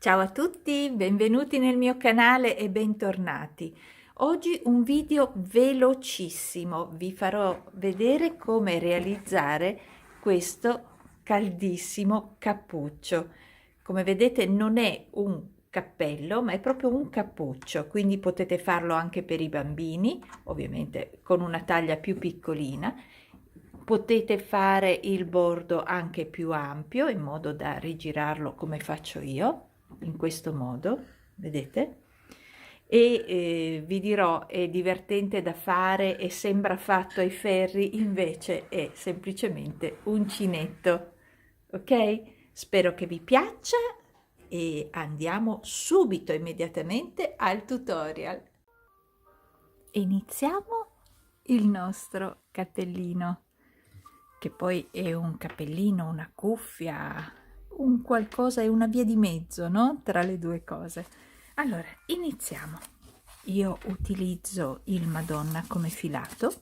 Ciao a tutti, benvenuti nel mio canale e bentornati. Oggi un video velocissimo, vi farò vedere come realizzare questo caldissimo cappuccio. Come vedete non è un cappello, ma è proprio un cappuccio, quindi potete farlo anche per i bambini, ovviamente con una taglia più piccolina. Potete fare il bordo anche più ampio in modo da rigirarlo come faccio io, in questo modo, vedete? E vi dirò, è divertente da fare e sembra fatto ai ferri, invece è semplicemente uncinetto, ok? Spero che vi piaccia e andiamo subito, immediatamente al tutorial. Iniziamo il nostro cappellino, che poi è un cappellino, una cuffia, un qualcosa, è una via di mezzo, no? Tra le due cose. Allora, iniziamo. Io utilizzo il Madonna come filato,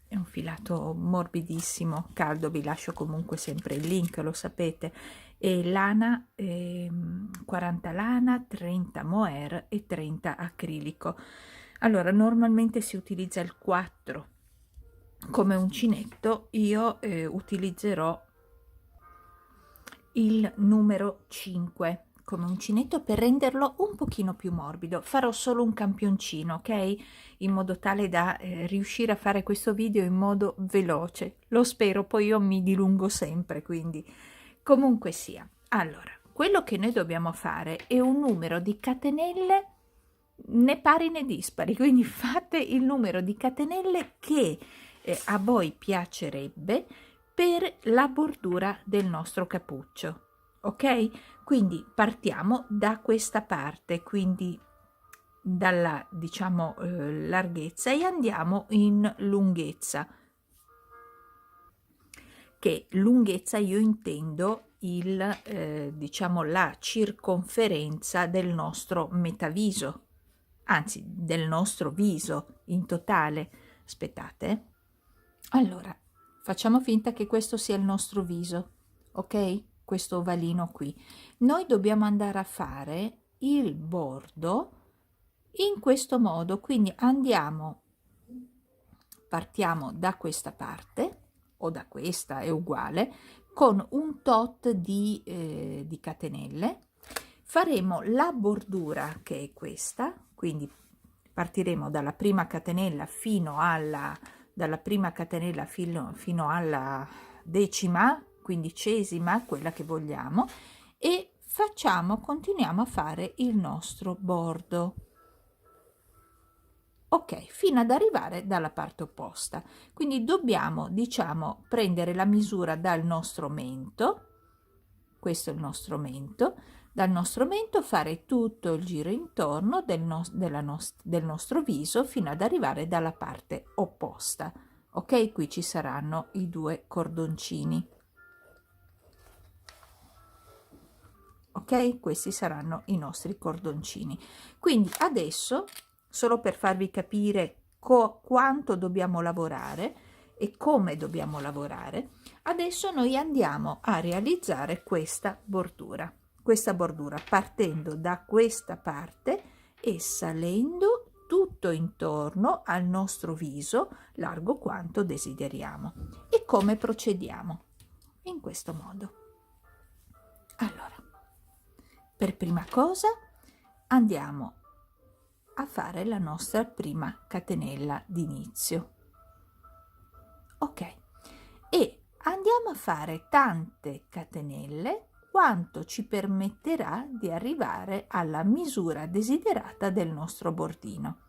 è un filato morbidissimo, caldo, vi lascio comunque sempre il link, lo sapete, e lana, 40 lana, 30 mohair e 30 acrilico. Allora, normalmente si utilizza il 4 come uncinetto, io utilizzerò il numero 5 come uncinetto per renderlo un pochino più morbido. Farò solo un campioncino, ok? In modo tale da riuscire a fare questo video in modo veloce. Lo spero, poi io mi dilungo sempre, quindi comunque sia. Allora, quello che noi dobbiamo fare è un numero di catenelle né pari né dispari, quindi fate il numero di catenelle che a voi piacerebbe per la bordura del nostro cappuccio, ok? Quindi partiamo da questa parte, quindi dalla diciamo larghezza, e andiamo in lunghezza, che lunghezza io intendo il diciamo la circonferenza del nostro metaviso, anzi del nostro viso in totale. Aspettate, allora facciamo finta che questo sia il nostro viso, ok? Questo ovalino qui. Noi dobbiamo andare a fare il bordo in questo modo, quindi partiamo da questa parte, o da questa, è uguale, con un tot di catenelle. Faremo la bordura, che è questa, quindi partiremo dalla prima catenella fino alla decima, quindicesima, quella che vogliamo, e continuiamo a fare il nostro bordo, ok, fino ad arrivare dalla parte opposta. Quindi dobbiamo, diciamo, prendere la misura dal nostro mento, questo è il nostro mento, dal nostro mento fare tutto il giro intorno del nostro viso fino ad arrivare dalla parte opposta. Ok, qui ci saranno i due cordoncini. Ok, questi saranno i nostri cordoncini. Quindi adesso, solo per farvi capire quanto dobbiamo lavorare e come dobbiamo lavorare, adesso noi andiamo a realizzare questa bordura partendo da questa parte e salendo tutto intorno al nostro viso, largo quanto desideriamo. E come procediamo? In questo modo. Allora, per prima cosa andiamo a fare la nostra prima catenella d'inizio, ok, e andiamo a fare tante catenelle quanto ci permetterà di arrivare alla misura desiderata del nostro bordino.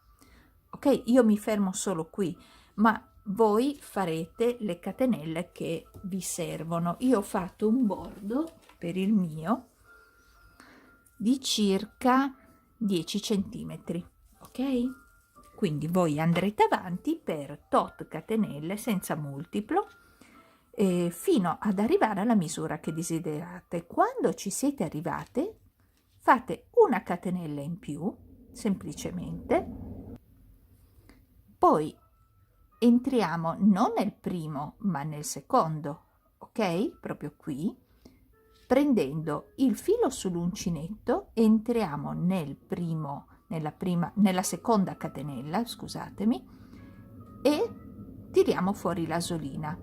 Ok, io mi fermo solo qui, ma voi farete le catenelle che vi servono. Io ho fatto un bordo per il mio di circa 10 centimetri, ok? Quindi voi andrete avanti per tot catenelle senza multiplo fino ad arrivare alla misura che desiderate. Quando ci siete arrivate, fate una catenella in più, semplicemente, poi entriamo non nel primo ma nel secondo, ok? Proprio qui, prendendo il filo sull'uncinetto entriamo nella seconda catenella, scusatemi, e tiriamo fuori l'asolina.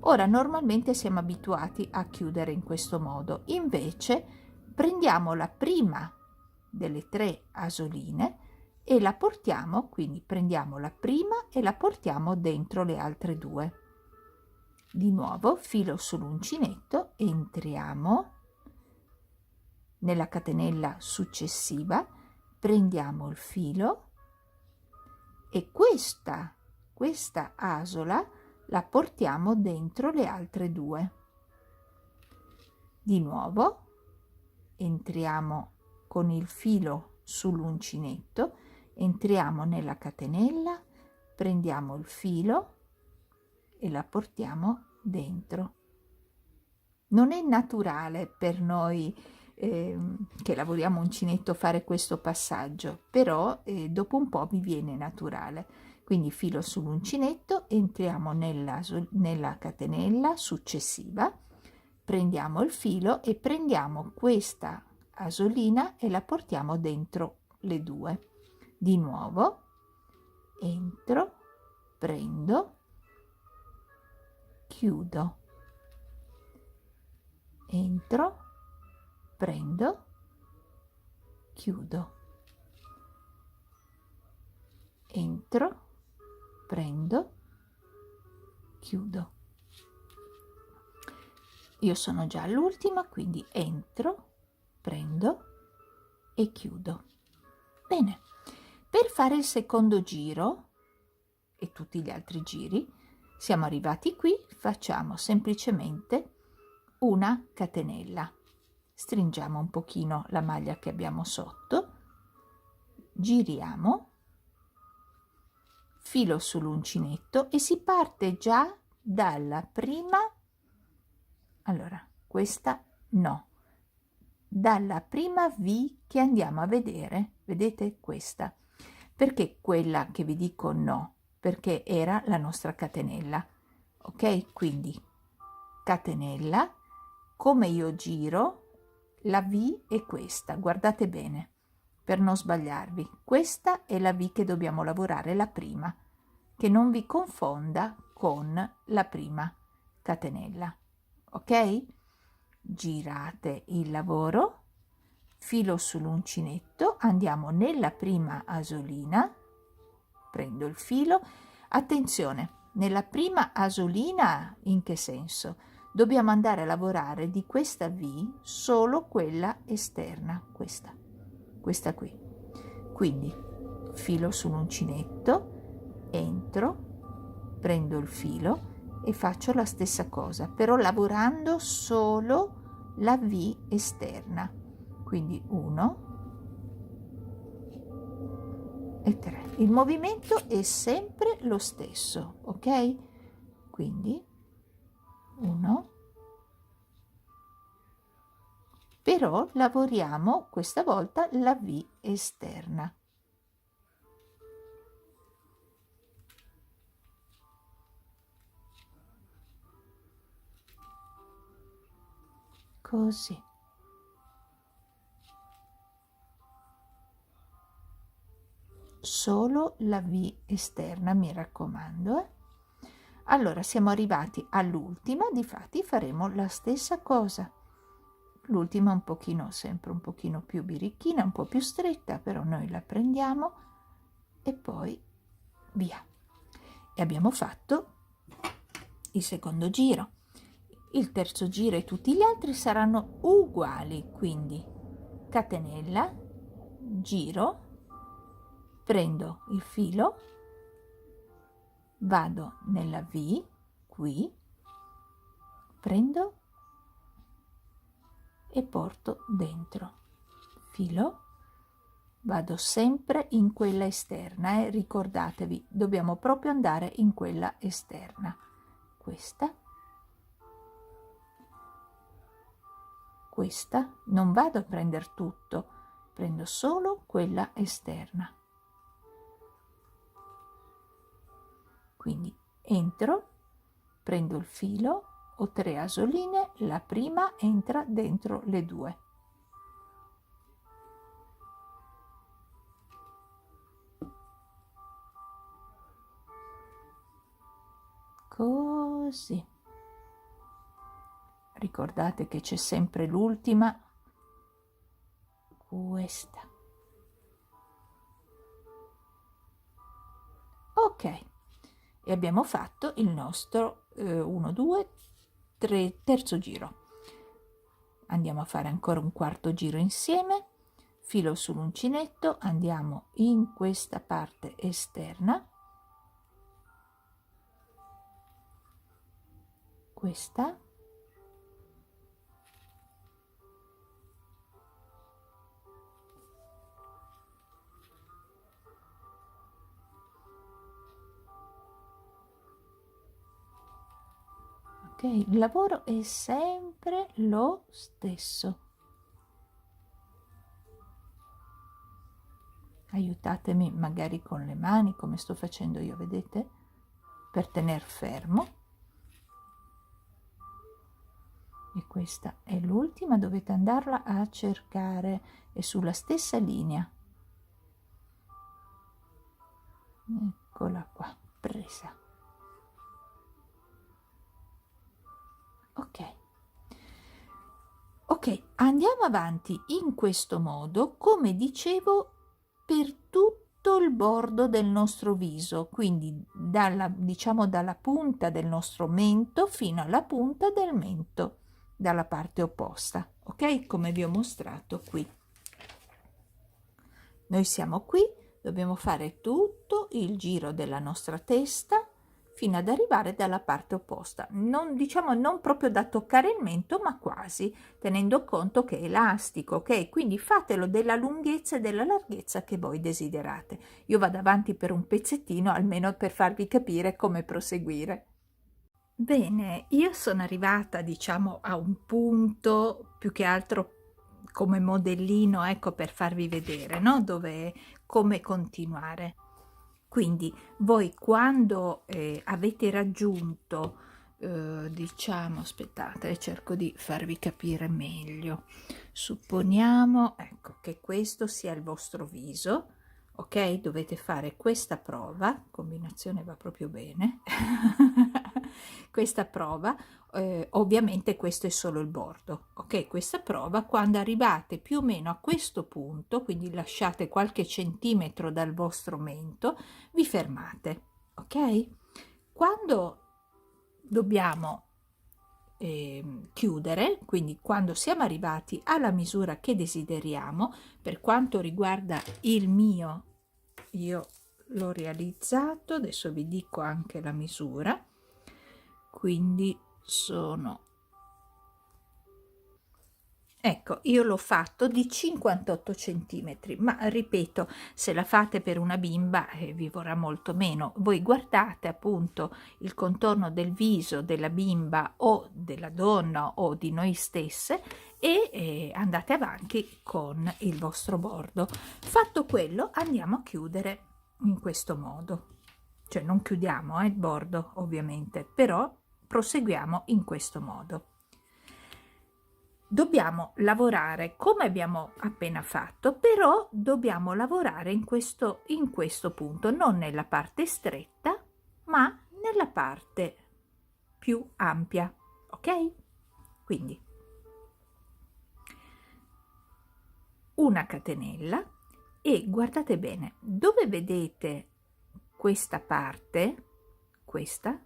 Ora normalmente siamo abituati a chiudere in questo modo, invece prendiamo la prima delle 3 asoline e la portiamo, quindi prendiamo la prima e la portiamo dentro le altre 2. Di nuovo filo sull'uncinetto, entriamo nella catenella successiva, prendiamo il filo e questa asola la portiamo dentro le altre 2. Di nuovo entriamo con il filo sull'uncinetto, entriamo nella catenella, prendiamo il filo e la portiamo dentro. Non è naturale per noi che lavoriamo uncinetto fare questo passaggio, però dopo un po' mi viene naturale. Quindi filo sull'uncinetto, entriamo nella catenella successiva, prendiamo il filo e prendiamo questa asolina e la portiamo dentro le 2. Di nuovo entro, prendo, chiudo, entro, prendo, chiudo, entro, prendo, chiudo. Io sono già all'ultima, quindi entro, prendo e chiudo. Bene, per fare il secondo giro e tutti gli altri giri, siamo arrivati qui, facciamo semplicemente una catenella. Stringiamo un pochino la maglia che abbiamo sotto, giriamo, filo sull'uncinetto e si parte già dalla prima, allora questa no, dalla prima V che andiamo a vedere, vedete questa, perché quella che vi dico no, perché era la nostra catenella, ok? Quindi catenella, come io giro, la V è questa, guardate bene per non sbagliarvi, questa è la V che dobbiamo lavorare, la prima, che non vi confonda con la prima catenella, ok? Girate il lavoro, filo sull'uncinetto, andiamo nella prima asolina, prendo il filo, attenzione, nella prima asolina in che senso? Dobbiamo andare a lavorare di questa V solo quella esterna, questa qui. Quindi filo sull'uncinetto, entro, prendo il filo e faccio la stessa cosa, però lavorando solo la V esterna. Quindi 1 e 3. Il movimento è sempre lo stesso, ok? Quindi 1, però lavoriamo questa volta la V esterna. Così. Solo la V esterna, mi raccomando. Allora siamo arrivati all'ultima, difatti faremo la stessa cosa. L'ultima un pochino, sempre un pochino più birichina, un po' più stretta, però noi la prendiamo e poi via. E abbiamo fatto il secondo giro. Il terzo giro e tutti gli altri saranno uguali, quindi catenella, giro, prendo il filo, vado nella V qui, prendo e porto dentro, filo, vado sempre in quella esterna, ricordatevi, dobbiamo proprio andare in quella esterna, questa, non vado a prendere tutto, prendo solo quella esterna. Quindi entro, prendo il filo, o 3 asoline, la prima entra dentro le 2. Così. Ricordate che c'è sempre l'ultima, questa. Ok, e abbiamo fatto il nostro 1, 2, 3, terzo giro. Andiamo a fare ancora un quarto giro insieme, filo sull'uncinetto, andiamo in questa parte esterna, questa, ok, il lavoro è sempre lo stesso. Aiutatemi magari con le mani come sto facendo io, vedete? Per tener fermo. E questa è l'ultima, dovete andarla a cercare, è sulla stessa linea. Eccola qua, presa. Ok, andiamo avanti in questo modo, come dicevo, per tutto il bordo del nostro viso, quindi diciamo dalla punta del nostro mento fino alla punta del mento, dalla parte opposta, ok? Come vi ho mostrato qui. Noi siamo qui, dobbiamo fare tutto il giro della nostra testa fino ad arrivare dalla parte opposta, non proprio da toccare il mento, ma quasi, tenendo conto che è elastico, ok? Quindi fatelo della lunghezza e della larghezza che voi desiderate. Io vado avanti per un pezzettino, almeno per farvi capire come proseguire. Bene, io sono arrivata, diciamo, a un punto più che altro come modellino, ecco, per farvi vedere, no? Come continuare. Quindi voi quando avete raggiunto, diciamo, aspettate, cerco di farvi capire meglio. Supponiamo, ecco, che questo sia il vostro viso, ok? Dovete fare questa prova, combinazione va proprio bene, questa prova, ovviamente questo è solo il bordo, ok? Questa prova, quando arrivate più o meno a questo punto, quindi lasciate qualche centimetro dal vostro mento, vi fermate, ok? Quando dobbiamo chiudere, quindi quando siamo arrivati alla misura che desideriamo, per quanto riguarda il mio, io l'ho realizzato, adesso vi dico anche la misura, quindi sono, ecco, io l'ho fatto di 58 centimetri, ma ripeto, se la fate per una bimba vi vorrà molto meno. Voi guardate appunto il contorno del viso della bimba o della donna o di noi stesse e andate avanti con il vostro bordo. Fatto quello, andiamo a chiudere in questo modo. Cioè non chiudiamo il bordo ovviamente, però proseguiamo in questo modo. Dobbiamo lavorare come abbiamo appena fatto, però dobbiamo lavorare in questo punto, non nella parte stretta, ma nella parte più ampia, ok? Quindi una catenella e guardate bene, dove vedete questa parte, questa,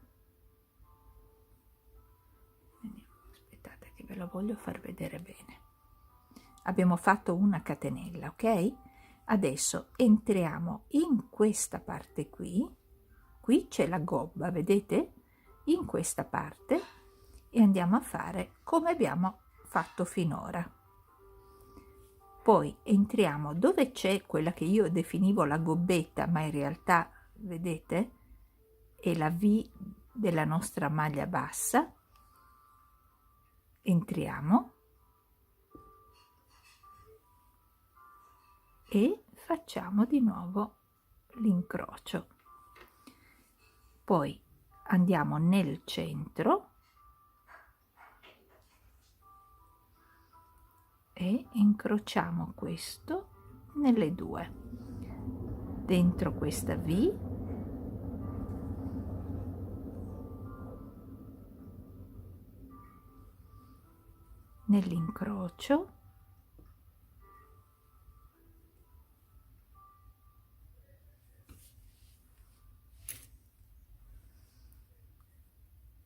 ve lo voglio far vedere bene. Abbiamo fatto una catenella, ok? Adesso entriamo in questa parte qui c'è la gobba, vedete? In questa parte e andiamo a fare come abbiamo fatto finora. Poi entriamo dove c'è quella che io definivo la gobbetta, ma in realtà, vedete, è la V della nostra maglia bassa. Entriamo e facciamo di nuovo l'incrocio, poi andiamo nel centro e incrociamo questo nelle due, dentro questa V, nell'incrocio,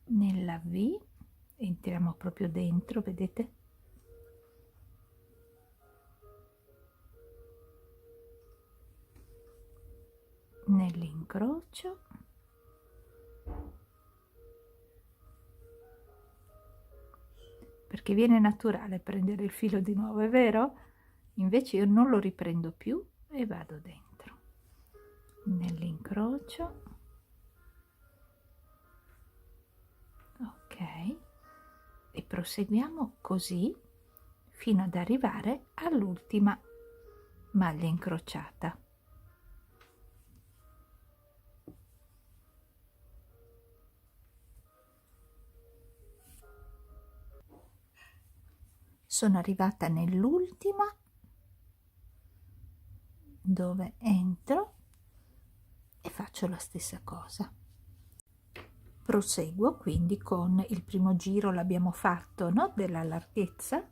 nella V, entriamo proprio dentro, vedete? Nell'incrocio, perché viene naturale prendere il filo di nuovo, è vero? Invece io non lo riprendo più e vado dentro, nell'incrocio, ok, e proseguiamo così fino ad arrivare all'ultima maglia incrociata. Sono arrivata nell'ultima, dove entro e faccio la stessa cosa. Proseguo quindi con il primo giro, l'abbiamo fatto, no? Della larghezza.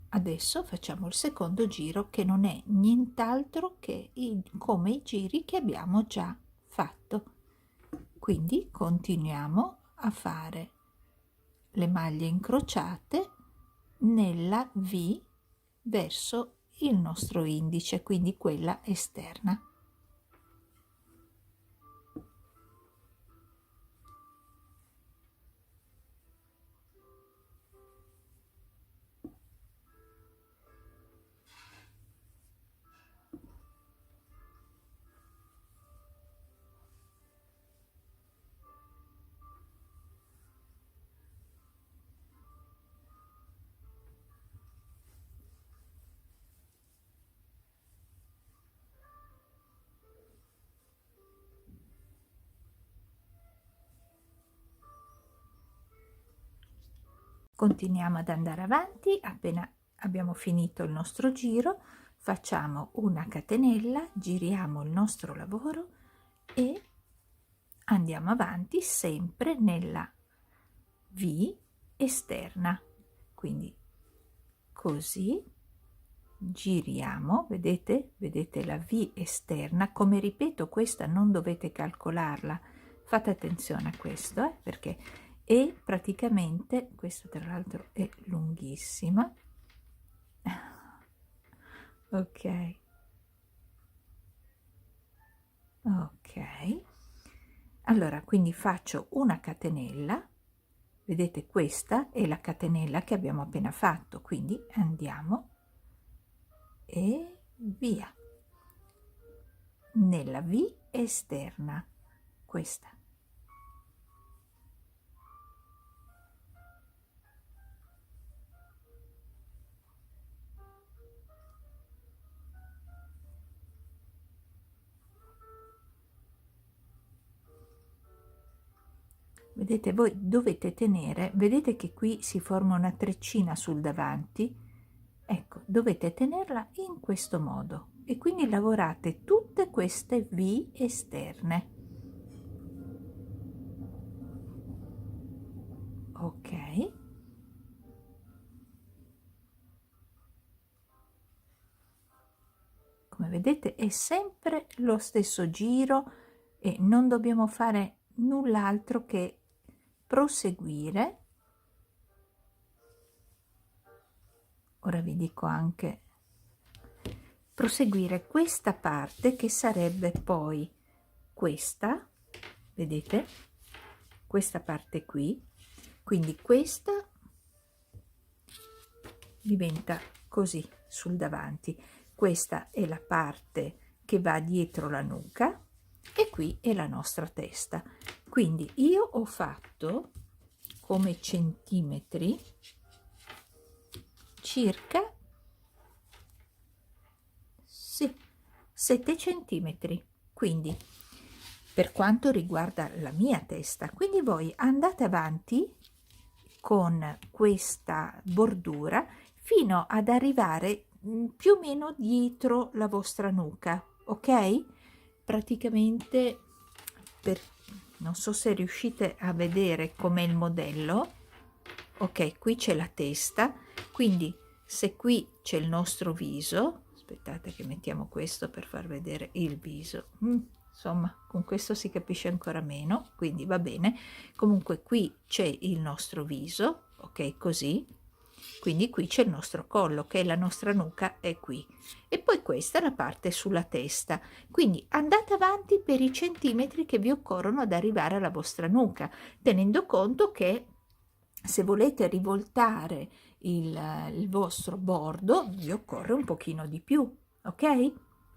Adesso facciamo il secondo giro, che non è nient'altro che come i giri che abbiamo già fatto. Quindi continuiamo a fare le maglie incrociate nella V verso il nostro indice, quindi quella esterna. Continuiamo ad andare avanti. Appena abbiamo finito il nostro giro, facciamo una catenella, giriamo il nostro lavoro e andiamo avanti sempre nella V esterna. Quindi così giriamo, vedete la V esterna. Come ripeto, questa non dovete calcolarla, fate attenzione a questo, perché e praticamente questa tra l'altro è lunghissima. Ok, allora quindi faccio una catenella, vedete, questa è la catenella che abbiamo appena fatto, quindi andiamo e via nella V esterna, questa. Vedete, voi dovete tenere, vedete che qui si forma una treccina sul davanti, ecco, dovete tenerla in questo modo e quindi lavorate tutte queste V esterne. Ok, come vedete è sempre lo stesso giro e non dobbiamo fare null'altro che proseguire. Ora vi dico anche proseguire questa parte, che sarebbe poi questa, vedete, questa parte qui, quindi questa diventa così sul davanti, questa è la parte che va dietro la nuca e qui è la nostra testa. Quindi io ho fatto come centimetri circa 7 centimetri, quindi per quanto riguarda la mia testa. Quindi voi andate avanti con questa bordura fino ad arrivare più o meno dietro la vostra nuca, ok? Praticamente, non so se riuscite a vedere com'è il modello. Ok, qui c'è la testa, quindi se qui c'è il nostro viso, aspettate che mettiamo questo per far vedere il viso, insomma con questo si capisce ancora meno, quindi va bene. Comunque qui c'è il nostro viso, ok, così, quindi qui c'è il nostro collo, che è la nostra nuca, è qui, e poi questa è la parte sulla testa. Quindi andate avanti per i centimetri che vi occorrono ad arrivare alla vostra nuca, tenendo conto che se volete rivoltare il vostro bordo vi occorre un pochino di più, ok?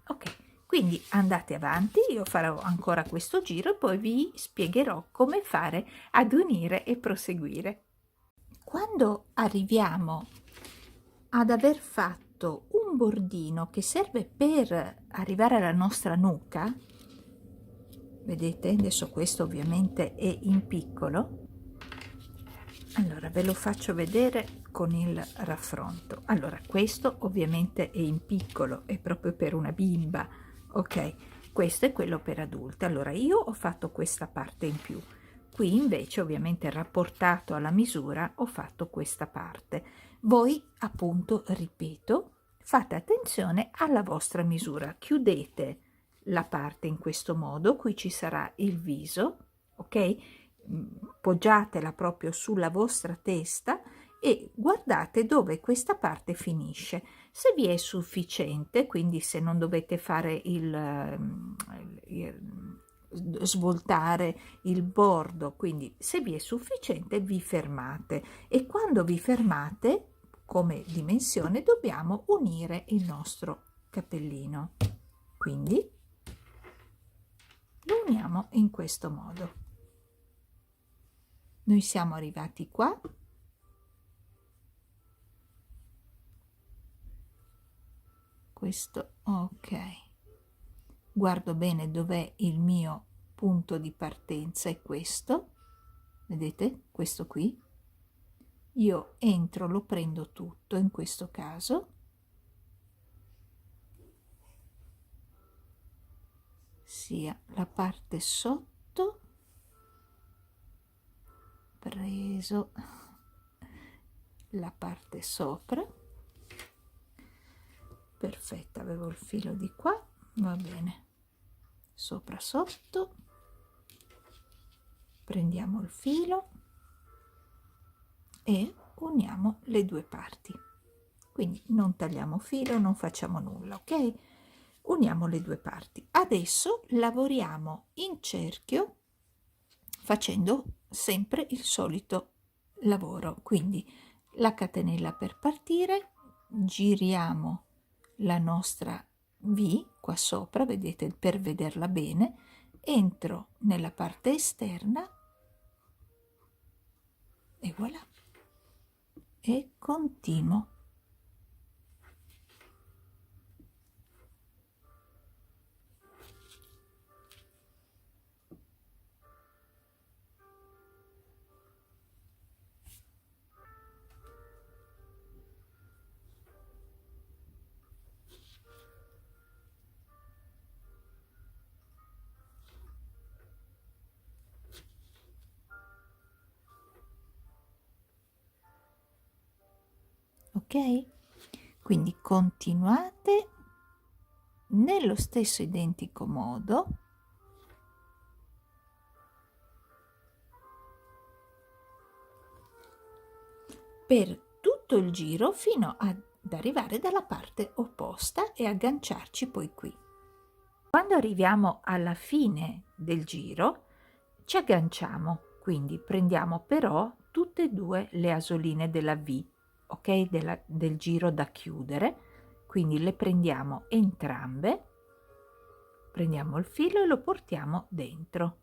Ok, quindi andate avanti, io farò ancora questo giro e poi vi spiegherò come fare ad unire e proseguire. Quando arriviamo ad aver fatto un bordino che serve per arrivare alla nostra nuca, vedete, adesso questo ovviamente è in piccolo, allora ve lo faccio vedere con il raffronto. Allora questo ovviamente è in piccolo, è proprio per una bimba, ok? Questo è quello per adulte. Allora io ho fatto questa parte in più, qui invece ovviamente rapportato alla misura ho fatto questa parte. Voi appunto, ripeto, fate attenzione alla vostra misura, chiudete la parte in questo modo, qui ci sarà il viso, ok? Poggiatela proprio sulla vostra testa e guardate dove questa parte finisce. Se vi è sufficiente, quindi se non dovete fare svoltare il bordo, quindi se vi è sufficiente vi fermate, e quando vi fermate come dimensione dobbiamo unire il nostro cappellino, quindi lo uniamo in questo modo. Noi siamo arrivati qua, questo, ok, guardo bene dov'è il mio punto di partenza, è questo, vedete, questo qui, io entro, lo prendo tutto in questo caso, sia la parte sotto, preso la parte sopra, perfetto, avevo il filo di qua, va bene, sopra sotto, prendiamo il filo e uniamo le due parti, quindi non tagliamo filo, non facciamo nulla, ok? Uniamo le due parti. Adesso lavoriamo in cerchio facendo sempre il solito lavoro, quindi la catenella per partire, giriamo la nostra V qua sopra, vedete, per vederla bene, entro nella parte esterna e voilà, e continuo. Ok? Quindi continuate nello stesso identico modo per tutto il giro fino ad arrivare dalla parte opposta e agganciarci poi qui. Quando arriviamo alla fine del giro ci agganciamo, quindi prendiamo però tutte e due le asoline della V, ok, del giro da chiudere, quindi le prendiamo entrambe, prendiamo il filo e lo portiamo dentro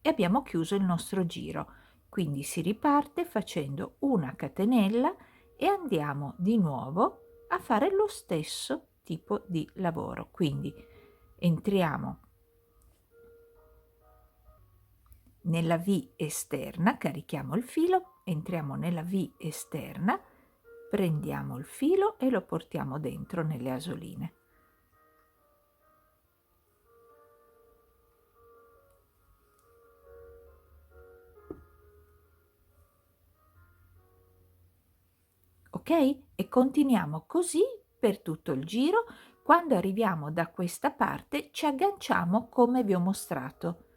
e abbiamo chiuso il nostro giro. Quindi si riparte facendo una catenella e andiamo di nuovo a fare lo stesso tipo di lavoro, quindi entriamo nella V esterna, carichiamo il filo, entriamo nella V esterna, prendiamo il filo e lo portiamo dentro nelle asoline. Ok? E continuiamo così per tutto il giro. Quando arriviamo da questa parte ci agganciamo come vi ho mostrato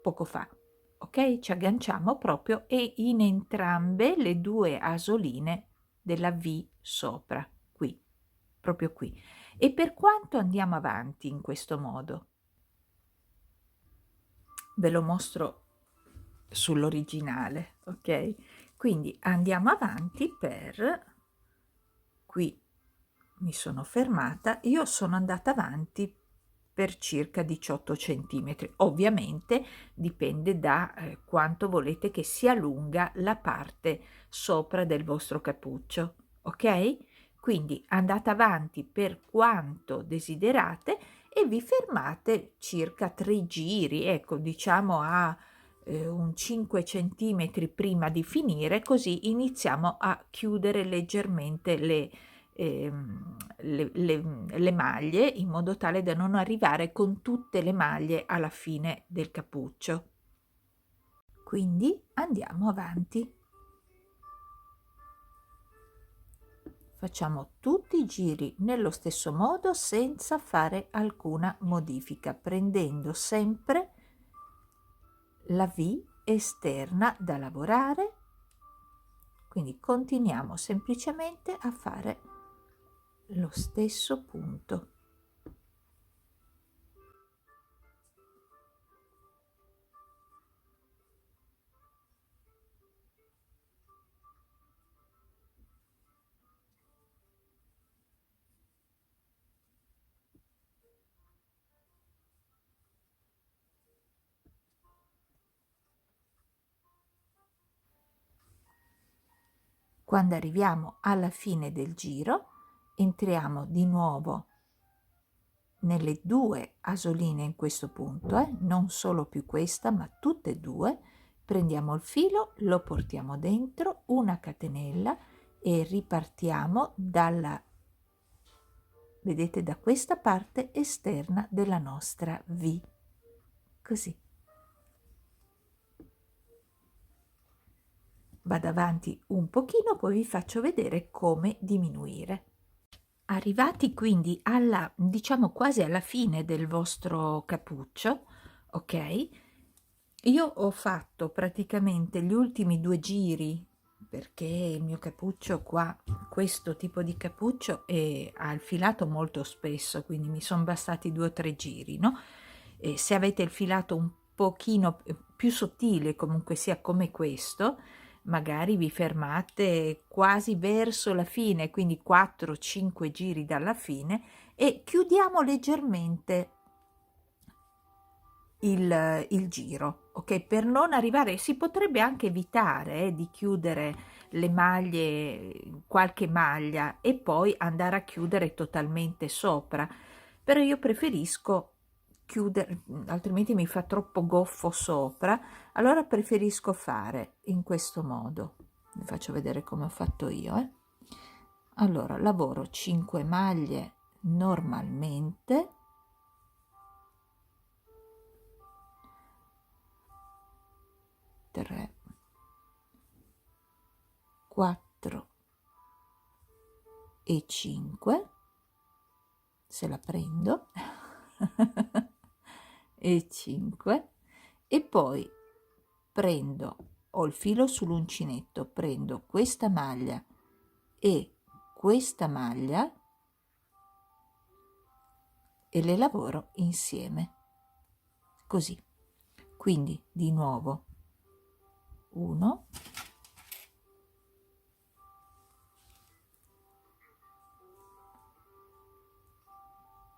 poco fa. Ok? Ci agganciamo proprio e in entrambe le due asoline della V sopra, qui, proprio qui. E per quanto andiamo avanti in questo modo? Ve lo mostro sull'originale, ok? Quindi andiamo avanti per, qui mi sono fermata, io sono andata avanti per circa 18 centimetri. Ovviamente dipende da quanto volete che sia lunga la parte sopra del vostro cappuccio, ok? Quindi andate avanti per quanto desiderate e vi fermate circa 3 giri, ecco, diciamo a un 5 centimetri prima di finire, così iniziamo a chiudere leggermente le maglie, in modo tale da non arrivare con tutte le maglie alla fine del cappuccio. Quindi andiamo avanti. Facciamo tutti i giri nello stesso modo senza fare alcuna modifica, prendendo sempre la V esterna da lavorare. Quindi continuiamo semplicemente a fare lo stesso punto. Quando arriviamo alla fine del giro, entriamo di nuovo nelle due asoline in questo punto, non solo più questa, ma tutte e due. Prendiamo il filo, lo portiamo dentro, una catenella e ripartiamo dalla, vedete, da questa parte esterna della nostra V, così. Vado avanti un pochino, poi vi faccio vedere come diminuire. Arrivati quindi alla, diciamo quasi alla fine del vostro cappuccio, ok? Io ho fatto praticamente gli ultimi 2 giri, perché il mio cappuccio qua, questo tipo di cappuccio, ha il filato molto spesso, quindi mi sono bastati 2 o 3 giri, no? E se avete il filato un pochino più sottile, comunque sia come questo, magari vi fermate quasi verso la fine, quindi 4-5 giri dalla fine, e chiudiamo leggermente il giro, ok? Per non arrivare, si potrebbe anche evitare di chiudere le maglie, qualche maglia, e poi andare a chiudere totalmente sopra, però io preferisco chiudere, altrimenti mi fa troppo goffo sopra, allora preferisco fare in questo modo. Vi faccio vedere come ho fatto io, Allora lavoro 5 maglie normalmente, 3, 4 e 5, se la prendo, e 5, e poi prendo, ho il filo sull'uncinetto, prendo questa maglia e questa maglia e le lavoro insieme, così. Quindi di nuovo 1,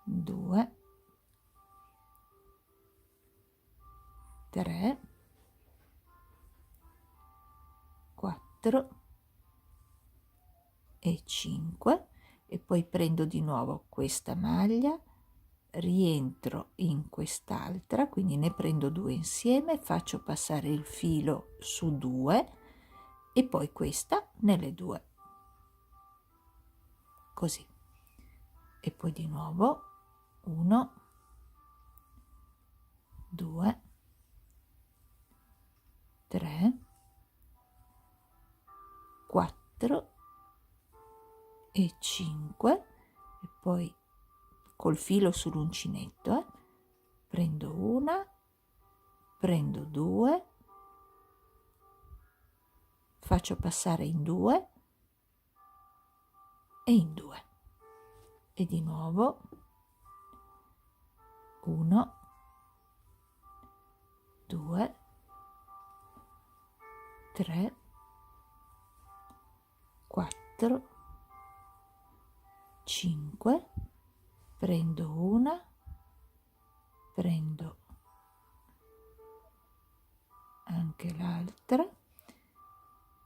2, 3, 4 e 5, e poi prendo di nuovo questa maglia, rientro in quest'altra, quindi ne prendo 2 insieme, faccio passare il filo su 2 e poi questa nelle due, così, e poi di nuovo 1, 2, 3, 4 e 5, e poi col filo sull'uncinetto, prendo una, prendo 2, faccio passare in 2 e in 2, e di nuovo 1, 2, 3, 4, 5, prendo una, prendo anche l'altra,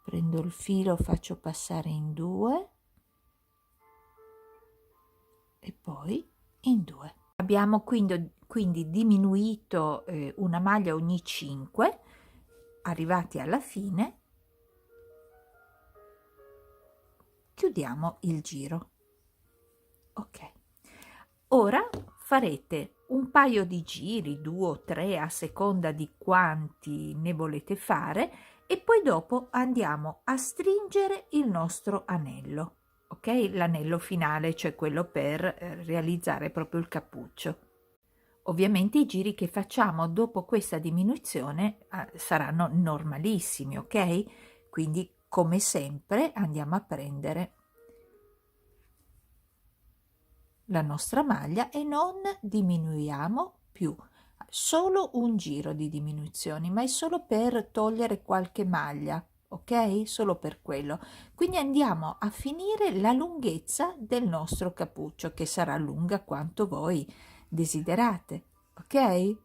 prendo il filo, faccio passare in 2 e poi in 2. Abbiamo quindi diminuito una maglia ogni 5, arrivati alla fine chiudiamo il giro. Ok, ora farete un paio di giri, 2 o 3 a seconda di quanti ne volete fare, e poi dopo andiamo a stringere il nostro anello, ok? L'anello finale, cioè quello per realizzare proprio il cappuccio. Ovviamente i giri che facciamo dopo questa diminuzione saranno normalissimi, ok? Quindi come sempre andiamo a prendere la nostra maglia e non diminuiamo più, solo un giro di diminuzioni, ma è solo per togliere qualche maglia, ok? Solo per quello. Quindi andiamo a finire la lunghezza del nostro cappuccio, che sarà lunga quanto voi desiderate, ok?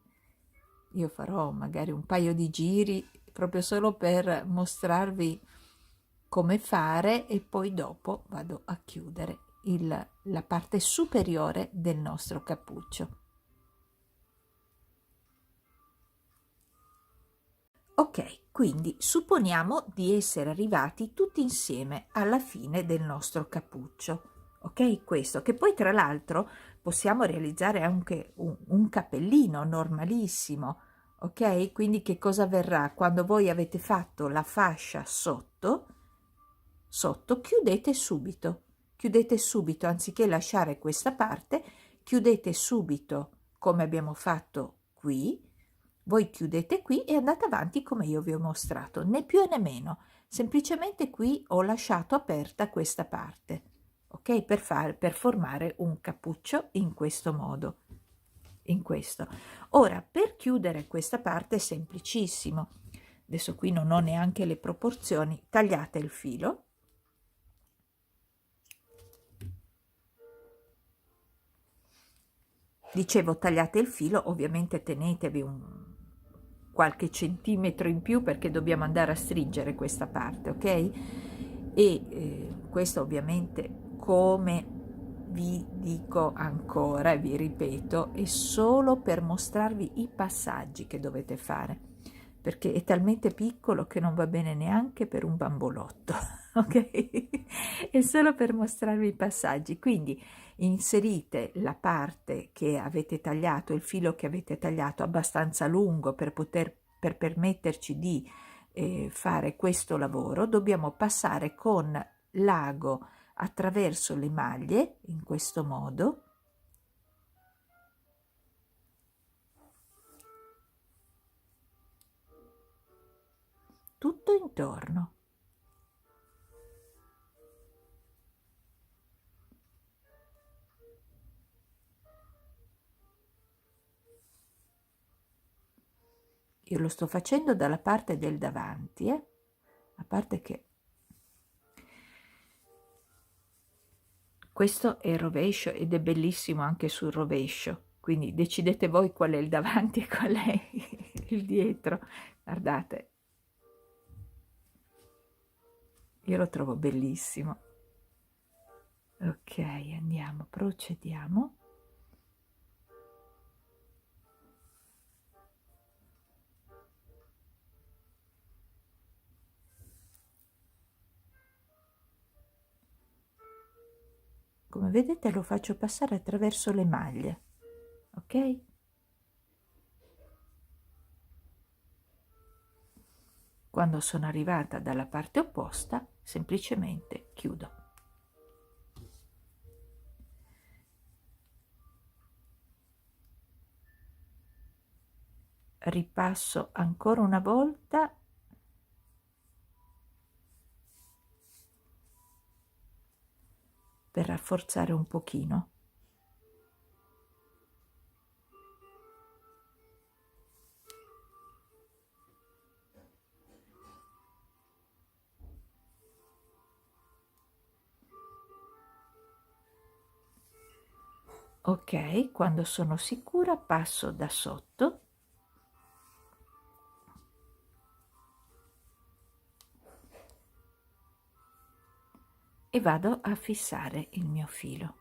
Io farò magari un paio di giri proprio solo per mostrarvi come fare, e poi dopo vado a chiudere la parte superiore del nostro cappuccio. Ok, quindi supponiamo di essere arrivati tutti insieme alla fine del nostro cappuccio. Ok, questo che poi tra l'altro possiamo realizzare anche un cappellino normalissimo. Ok, quindi che cosa avverrà quando voi avete fatto la fascia sotto? Chiudete subito, anziché lasciare questa parte, chiudete subito come abbiamo fatto qui. Voi chiudete qui e andate avanti come io vi ho mostrato, né più né meno. Semplicemente qui ho lasciato aperta questa parte, ok? Per formare un cappuccio in questo modo. In questo. Ora, per chiudere questa parte è semplicissimo. Adesso qui non ho neanche le proporzioni. Tagliate il filo. Dicevo, tagliate il filo, ovviamente tenetevi qualche centimetro in più perché dobbiamo andare a stringere questa parte, ok? E questo ovviamente, come vi dico ancora e vi ripeto, è solo per mostrarvi i passaggi che dovete fare, perché è talmente piccolo che non va bene neanche per un bambolotto, ok? È solo per mostrarvi i passaggi. Quindi inserite la parte che avete tagliato, il filo che avete tagliato abbastanza lungo per permetterci di fare questo lavoro. Dobbiamo passare con l'ago attraverso le maglie in questo modo, tutto intorno. Io lo sto facendo dalla parte del davanti, a parte che questo è il rovescio ed è bellissimo anche sul rovescio, quindi decidete voi qual è il davanti e qual è il dietro. Guardate, io lo trovo bellissimo. Ok, andiamo, procediamo. come vedete lo faccio passare attraverso le maglie, ok? Quando sono arrivata dalla parte opposta, semplicemente chiudo. Ripasso ancora una volta per rafforzare un pochino. Ok, quando sono sicura passo da sotto e vado a fissare il mio filo.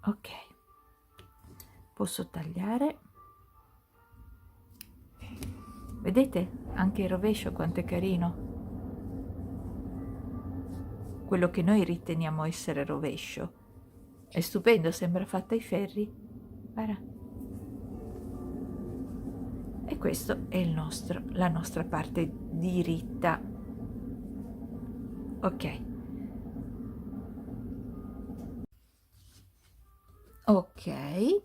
Ok, posso tagliare. Vedete anche il rovescio quanto è carino? Quello che noi riteniamo essere rovescio è stupendo, sembra fatta ai ferri. Guarda. E questo è la nostra parte diritta. Ok. Ok.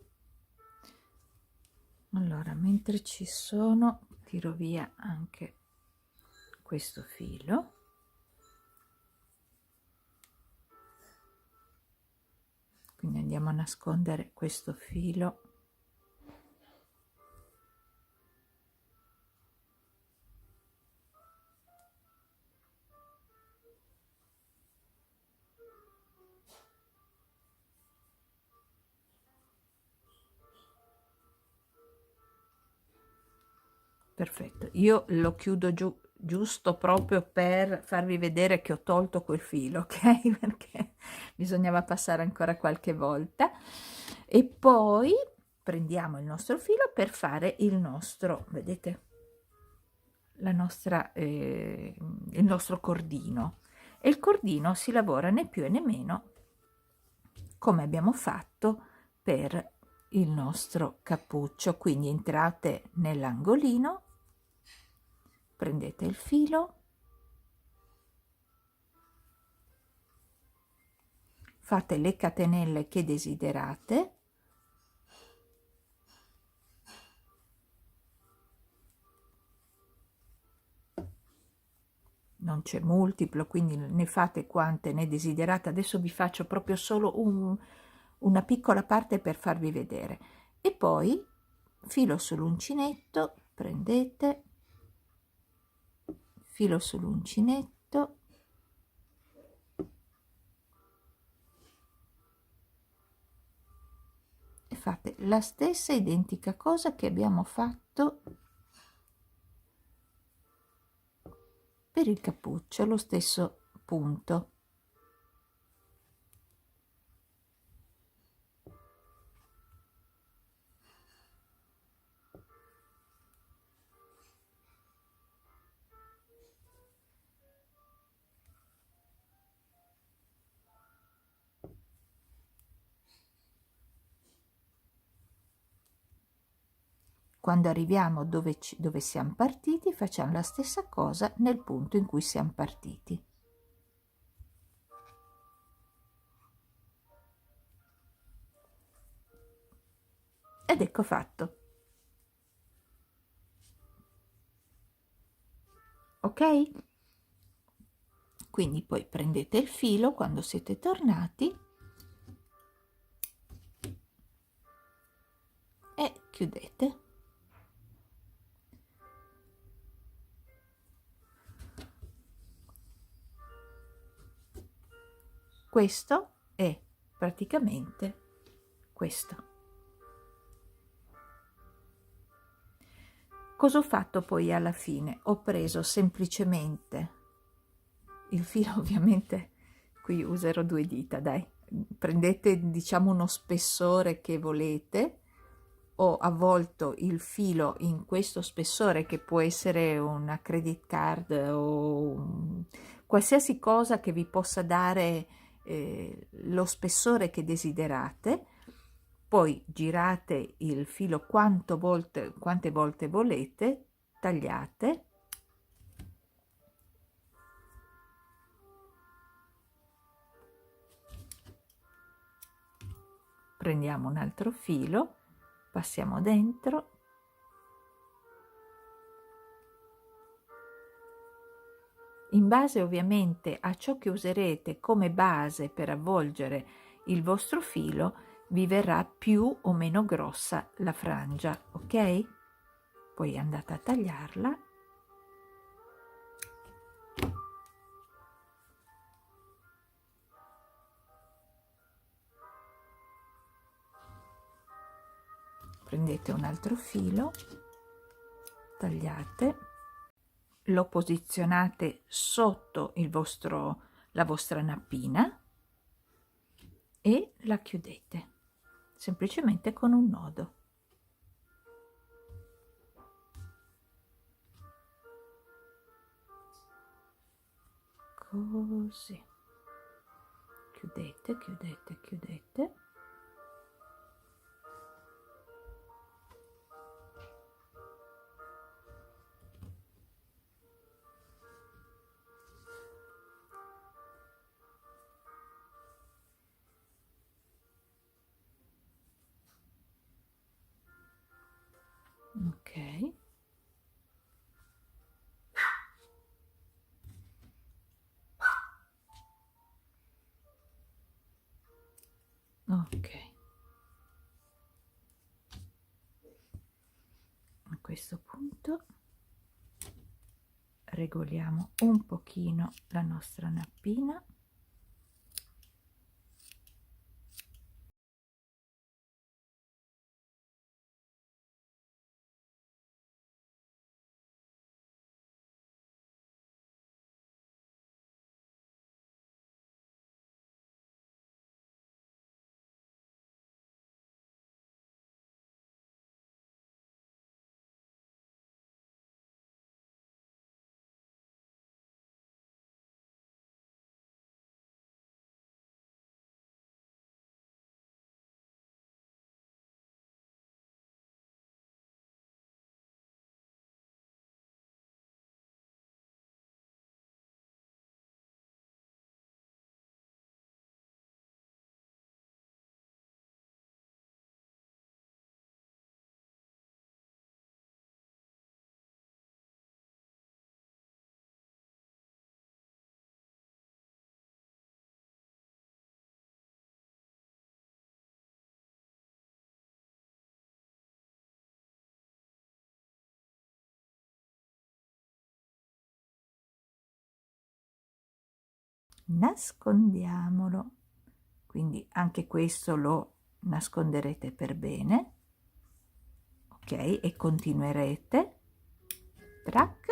Allora, mentre ci sono, tiro via anche questo filo. Quindi andiamo a nascondere questo filo. Perfetto, io lo chiudo giù giusto proprio per farvi vedere che ho tolto quel filo, ok? Perché bisognava passare ancora qualche volta. E poi prendiamo il nostro filo per fare il nostro, vedete, il nostro cordino. E il cordino si lavora né più né meno come abbiamo fatto per il nostro cappuccio. Quindi entrate nell'angolino, prendete il filo, fate le catenelle che desiderate, non c'è multiplo, quindi ne fate quante ne desiderate. Adesso vi faccio proprio solo una piccola parte per farvi vedere. E poi filo sull'uncinetto, prendete, filo sull'uncinetto, e fate la stessa identica cosa che abbiamo fatto per il cappuccio, lo stesso punto. Quando arriviamo dove siamo partiti, facciamo la stessa cosa nel punto in cui siamo partiti. Ed ecco fatto. Ok? Quindi poi prendete il filo quando siete tornati e chiudete. Questo è praticamente questo. Cosa ho fatto poi alla fine? Ho preso semplicemente il filo ovviamente qui userò 2 dita, dai, prendete diciamo uno spessore che volete. Ho avvolto il filo in questo spessore che può essere una credit card o qualsiasi cosa che vi possa dare lo spessore che desiderate. Poi girate il filo quante volte volete, tagliate, prendiamo un altro filo, passiamo dentro, in base ovviamente a ciò che userete come base per avvolgere il vostro filo vi verrà più o meno grossa la frangia, ok? Poi andate a tagliarla. Prendete un altro filo, tagliate, lo posizionate sotto la vostra nappina e la chiudete semplicemente con un nodo. Così. Chiudete, chiudete, chiudete. Ok. Ok. A questo punto regoliamo un pochino la nostra nappina. Nascondiamolo, quindi anche questo lo nasconderete per bene, ok, e continuerete, trac,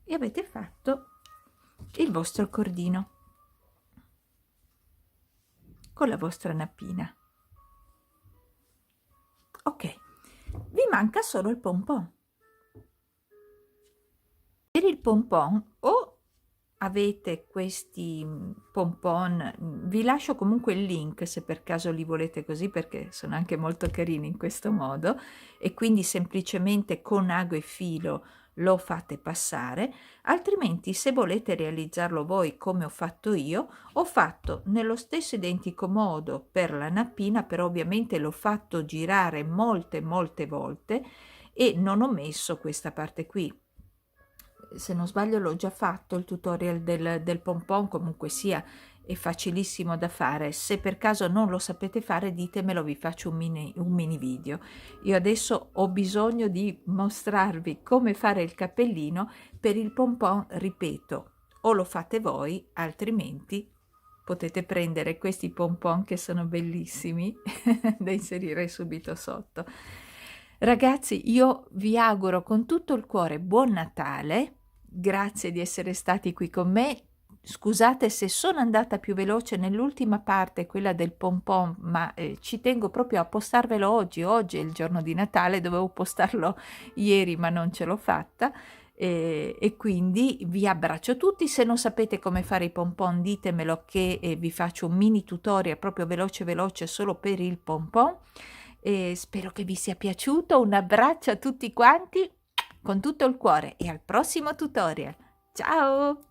e avete fatto il vostro cordino con la vostra nappina. Ok, vi manca solo il pompon. Per il pompon o avete questi pompon, vi lascio comunque il link se per caso li volete così, perché sono anche molto carini in questo modo, e quindi semplicemente con ago e filo lo fate passare. Altrimenti, se volete realizzarlo voi come ho fatto io, ho fatto nello stesso identico modo per la nappina, però ovviamente l'ho fatto girare molte volte e non ho messo questa parte qui. Se non sbaglio l'ho già fatto il tutorial del pompon, comunque sia è facilissimo da fare. Se per caso non lo sapete fare ditemelo, vi faccio un mini video. Io adesso ho bisogno di mostrarvi come fare il cappellino. Per il pompon, ripeto, o lo fate voi, altrimenti potete prendere questi pompon che sono bellissimi da inserire subito sotto. Ragazzi, io vi auguro con tutto il cuore buon Natale. Grazie di essere stati qui con me. Scusate se sono andata più veloce nell'ultima parte, quella del pompon, ma ci tengo proprio a postarvelo oggi. Oggi è il giorno di Natale, dovevo postarlo ieri ma non ce l'ho fatta. E quindi vi abbraccio tutti. Se non sapete come fare i pompon ditemelo, che vi faccio un mini tutorial proprio veloce veloce solo per il pompon. E spero che vi sia piaciuto. Un abbraccio a tutti quanti con tutto il cuore e al prossimo tutorial. Ciao!